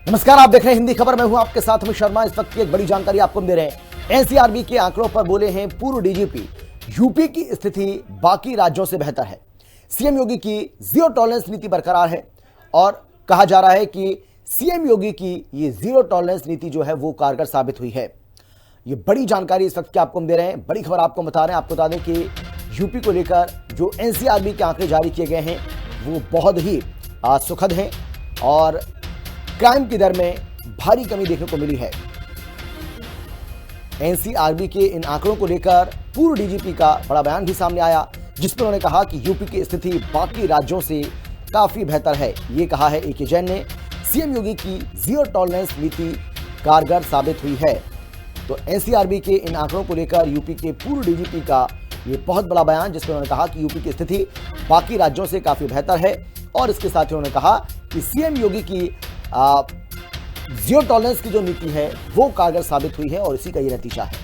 नमस्कार, आप देख रहे हैं हिंदी खबर। मैं हूं आपके साथ अमित शर्मा। इस वक्त की एक बड़ी जानकारी आपको दे रहे हैं। एनसीआरबी के आंकड़ों पर बोले हैं पूर्व डीजीपी, यूपी की स्थिति बाकी राज्यों से बेहतर है। सीएम योगी की जीरो टॉलरेंस नीति बरकरार है और कहा जा रहा है कि सीएम योगी की ये जीरो टॉलरेंस नीति जो है वो कारगर साबित हुई है। ये बड़ी जानकारी इस वक्त की आपको हम दे रहे हैं, बड़ी खबर आपको बता रहे हैं। आपको बता दें कि यूपी को लेकर जो एनसीआरबी के आंकड़े जारी किए गए हैं वो बहुत ही सुखद हैं और क्राइम की दर में भारी कमी देखने को मिली है। एनसीआरबी के इन आंकड़ों को लेकर पूर्व डीजीपी का बड़ा बयान भी सामने आया, जिसमें उन्होंने कहा कि यूपी की स्थिति बाकी राज्यों से काफी बेहतर है। ये कहा है एके जैन ने। सीएम योगी की जीरो टॉलरेंस नीति कारगर साबित हुई है। तो एनसीआरबी के इन आंकड़ों को लेकर यूपी के पूर्व डीजीपी का ये बहुत बड़ा बयान, जिसमें उन्होंने कहा कि यूपी की स्थिति बाकी राज्यों से काफी बेहतर है और इसके साथ ही उन्होंने कहा कि सीएम योगी की जीरो टॉलरेंस की जो नीति है वो कारगर साबित हुई है और इसी का ये नतीजा है।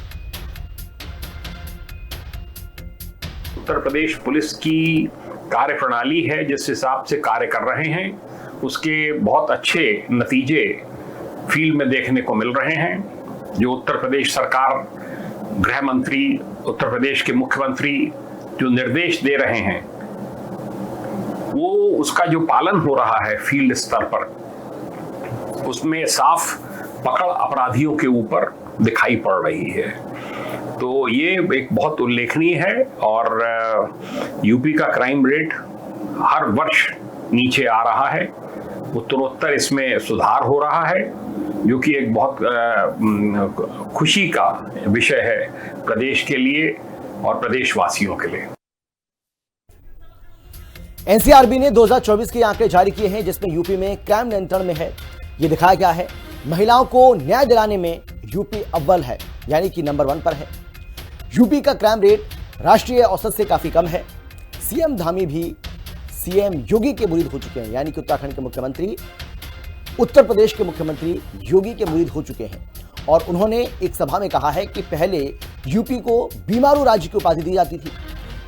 उत्तर प्रदेश पुलिस की कार्यप्रणाली है, जिस हिसाब से कार्य कर रहे हैं उसके बहुत अच्छे नतीजे फील्ड में देखने को मिल रहे हैं। जो उत्तर प्रदेश सरकार, गृह मंत्री, उत्तर प्रदेश के मुख्यमंत्री जो निर्देश दे रहे हैं वो उसका जो पालन हो रहा है फील्ड स्तर पर, उसमें साफ पकड़ अपराधियों के ऊपर दिखाई पड़ रही है। तो ये एक बहुत उल्लेखनीय है और यूपी का क्राइम रेट हर वर्ष नीचे आ रहा है। उत्तरोत्तर इसमें सुधार हो रहा है, जो कि एक बहुत खुशी का विषय है प्रदेश के लिए और प्रदेशवासियों के लिए। एनसीआरबी ने 2024 के आंकड़े जारी किए हैं, जिसमें यूपी में क्राइम नियंत्रण में है। ये दिखाया गया है महिलाओं को न्याय दिलाने में यूपी अव्वल है, यानी कि नंबर 1 पर है। यूपी का क्राइम रेट राष्ट्रीय औसत से काफी कम है। सीएम धामी भी सीएम योगी के मुरीद हो चुके हैं, यानी कि उत्तराखंड के मुख्यमंत्री उत्तर प्रदेश के मुख्यमंत्री योगी के मुरीद हो चुके हैं। और उन्होंने एक सभा में कहा है कि पहले यूपी को बीमारू राज्य की उपाधि दी जाती थी,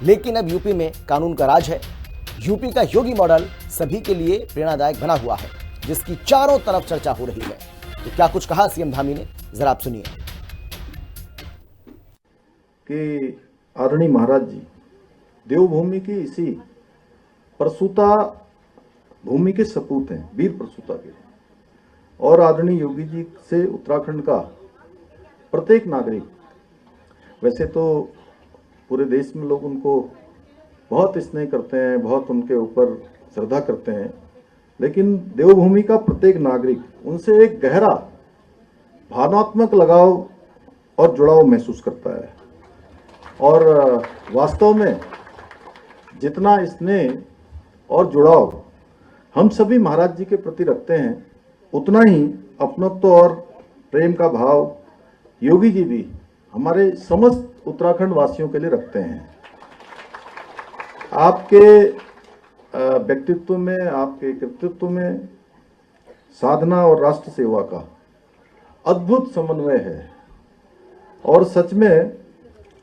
लेकिन अब यूपी में कानून का राज है। यूपी का योगी मॉडल सभी के लिए प्रेरणादायक बना हुआ है, जिसकी चारों तरफ चर्चा हो रही है। तो क्या कुछ कहा सीएम धामी ने, जरा आप सुनिए। कि आदरणीय महाराज जी देवभूमि की इसी प्रसूता भूमि के सपूत हैं, वीर प्रसूता के। और आदरणीय योगी जी से उत्तराखंड का प्रत्येक नागरिक, वैसे तो पूरे देश में लोग उनको बहुत स्नेह करते हैं, बहुत उनके ऊपर श्रद्धा करते हैं, लेकिन देवभूमि का प्रत्येक नागरिक उनसे एक गहरा भावनात्मक लगाव और जुड़ाव महसूस करता है। और वास्तव में जितना स्नेह और जुड़ाव हम सभी महाराज जी के प्रति रखते हैं, उतना ही अपनत्व और प्रेम का भाव योगी जी भी हमारे समस्त उत्तराखंड वासियों के लिए रखते हैं। आपके व्यक्तित्व में, आपके कृतित्व में साधना और राष्ट्र सेवा का अद्भुत समन्वय है और सच में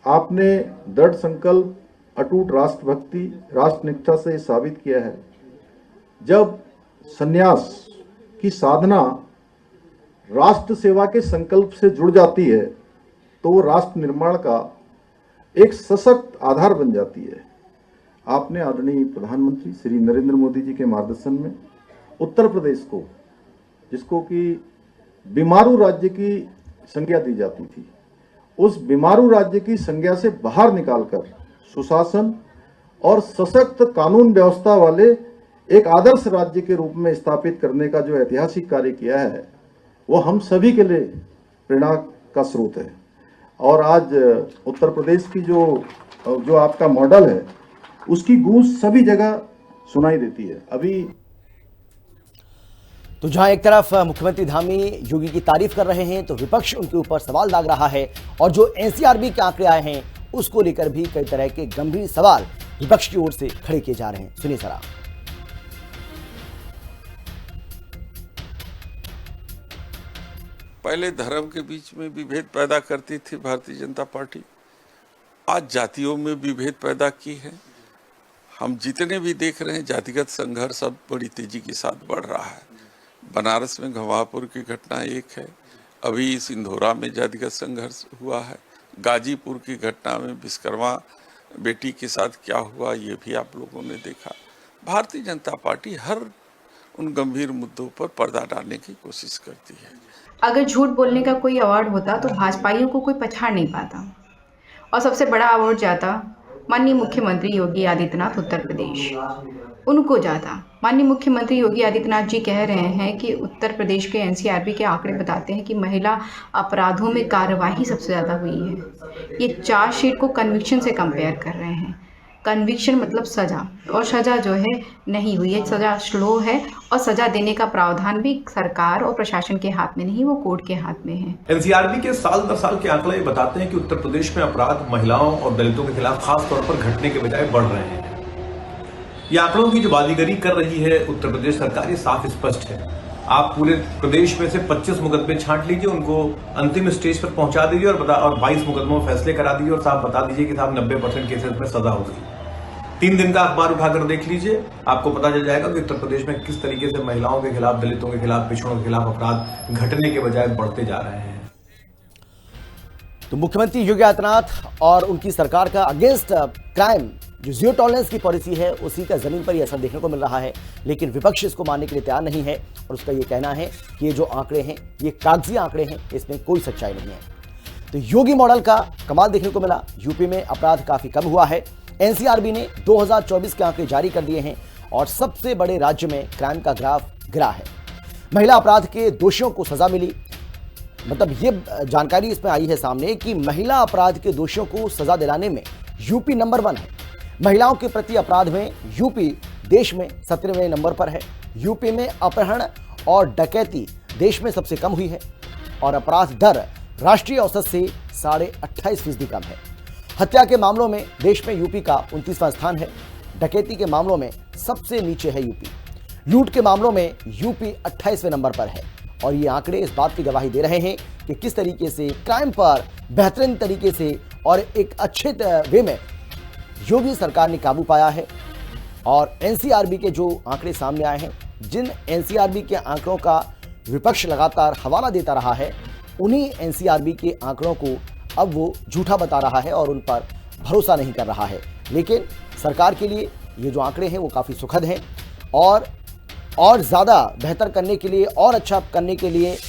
आपने दृढ़ संकल्प, अटूट राष्ट्रभक्ति, राष्ट्रनिष्ठा से साबित किया है। जब संन्यास की साधना राष्ट्र सेवा के संकल्प से जुड़ जाती है तो वो राष्ट्र निर्माण का एक सशक्त आधार बन जाती है। आपने आदरणीय प्रधानमंत्री श्री नरेंद्र मोदी जी के मार्गदर्शन में उत्तर प्रदेश को, जिसको कि बीमारू राज्य की संज्ञा दी जाती थी, उस बीमारू राज्य की संज्ञा से बाहर निकालकर सुशासन और सशक्त कानून व्यवस्था वाले एक आदर्श राज्य के रूप में स्थापित करने का जो ऐतिहासिक कार्य किया है, वो हम सभी के लिए प्रेरणा का स्रोत है। और आज उत्तर प्रदेश की जो आपका मॉडल है, उसकी गूंज सभी जगह सुनाई देती है। अभी तो जहां एक तरफ मुख्यमंत्री धामी योगी की तारीफ कर रहे हैं, तो विपक्ष उनके ऊपर सवाल दाग रहा है। और जो एनसीआरबी के आंकड़े आए हैं उसको लेकर भी कई तरह के गंभीर सवाल विपक्ष की ओर से खड़े किए जा रहे हैं। सुनिए जरा। पहले धर्म के बीच में विभेद पैदा करती थी भारतीय जनता पार्टी, आज जातियों में विभेद पैदा की है। हम जितने भी देख रहे हैं जातिगत संघर्ष अब बड़ी तेजी के साथ बढ़ रहा है। बनारस में घवापुर की घटना एक है, अभी सिंधोरा में जातिगत संघर्ष हुआ है, गाजीपुर की घटना में विश्वकर्मा बेटी के साथ क्या हुआ ये भी आप लोगों ने देखा। भारतीय जनता पार्टी हर उन गंभीर मुद्दों पर पर्दा डालने की कोशिश करती है। अगर झूठ बोलने का कोई अवार्ड होता तो भाजपाइयों को कोई पछाड़ नहीं पाता, और सबसे बड़ा अवार्ड जाता माननीय मुख्यमंत्री योगी आदित्यनाथ उत्तर प्रदेश, उनको जाता। माननीय मुख्यमंत्री योगी आदित्यनाथ जी कह रहे हैं कि उत्तर प्रदेश के एनसीआरबी के आंकड़े बताते हैं कि महिला अपराधों में कार्यवाही सबसे ज़्यादा हुई है। ये चार्जशीट को कन्विक्शन से कंपेयर कर रहे हैं। कन्विक्शन मतलब सज़ा, और सज़ा जो है नहीं हुई है, सज़ा स्लो है, और सज़ा देने का प्रावधान भी सरकार और प्रशासन के हाथ में नहीं, वो कोर्ट के हाथ में है। एनसीआरबी के साल दर साल के आंकड़े बताते हैं कि उत्तर प्रदेश में अपराध महिलाओं और दलितों के खिलाफ खास तौर पर घटने के बजाय बढ़ रहे हैं। ये आंकड़ों की जो बाजीगरी कर रही है उत्तर प्रदेश सरकार, ये साफ स्पष्ट है। आप पूरे प्रदेश में से 25 मुकदमे छांट लीजिए, उनको अंतिम स्टेज पर पहुंचा दीजिए और 22 मुकदमों में फैसले करा दीजिए और साफ बता दीजिए कि साहब 90% केसेस में सजा हो गई। 3 दिन का अखबार उठाकर देख लीजिए, आपको पता चल जाएगा कि उत्तर प्रदेश में किस तरीके से महिलाओं के खिलाफ, दलितों के खिलाफ, पिछड़ों के खिलाफ अपराध घटने के बजाय बढ़ते जा रहे हैं। तो मुख्यमंत्री योगी आदित्यनाथ और उनकी सरकार का अगेंस्ट क्राइम जो जीरो टॉलरेंस की पॉलिसी है, उसी का जमीन पर ही असर देखने को मिल रहा है। लेकिन विपक्ष इसको मानने के लिए तैयार नहीं है और उसका ये कहना है कि ये जो आंकड़े हैं ये कागजी आंकड़े हैं, इसमें कोई सच्चाई नहीं है। तो योगी मॉडल का कमाल देखने को मिला। यूपी में अपराध काफी कम हुआ है। एनसीआरबी ने 2024 के आंकड़े जारी कर दिए हैं और सबसे बड़े राज्य में क्राइम का ग्राफ गिरा है। महिला अपराध के दोषियों को सजा मिली, मतलब ये जानकारी इसमें आई है सामने कि महिला अपराध के दोषियों को सजा दिलाने में यूपी नंबर 1 है। महिलाओं के प्रति अपराध में यूपी देश में 17वें नंबर पर है। यूपी में अपहरण और डकैती देश में सबसे कम हुई है और अपराध दर राष्ट्रीय औसत से 28.5% कम है। हत्या के मामलों में देश में यूपी का 29वां स्थान है। डकैती के मामलों में सबसे नीचे है यूपी। लूट के मामलों में यूपी 28वें नंबर पर है। और ये आंकड़े इस बात की गवाही दे रहे हैं कि किस तरीके से क्राइम पर बेहतरीन तरीके से और एक अच्छे वे में योगी सरकार ने काबू पाया है। और एनसीआरबी के जो आंकड़े सामने आए हैं, जिन एनसीआरबी के आंकड़ों का विपक्ष लगातार हवाला देता रहा है, उन्हीं एनसीआरबी के आंकड़ों को अब वो झूठा बता रहा है और उन पर भरोसा नहीं कर रहा है। लेकिन सरकार के लिए ये जो आंकड़े हैं वो काफ़ी सुखद हैं और ज़्यादा बेहतर करने के लिए और अच्छा करने के लिए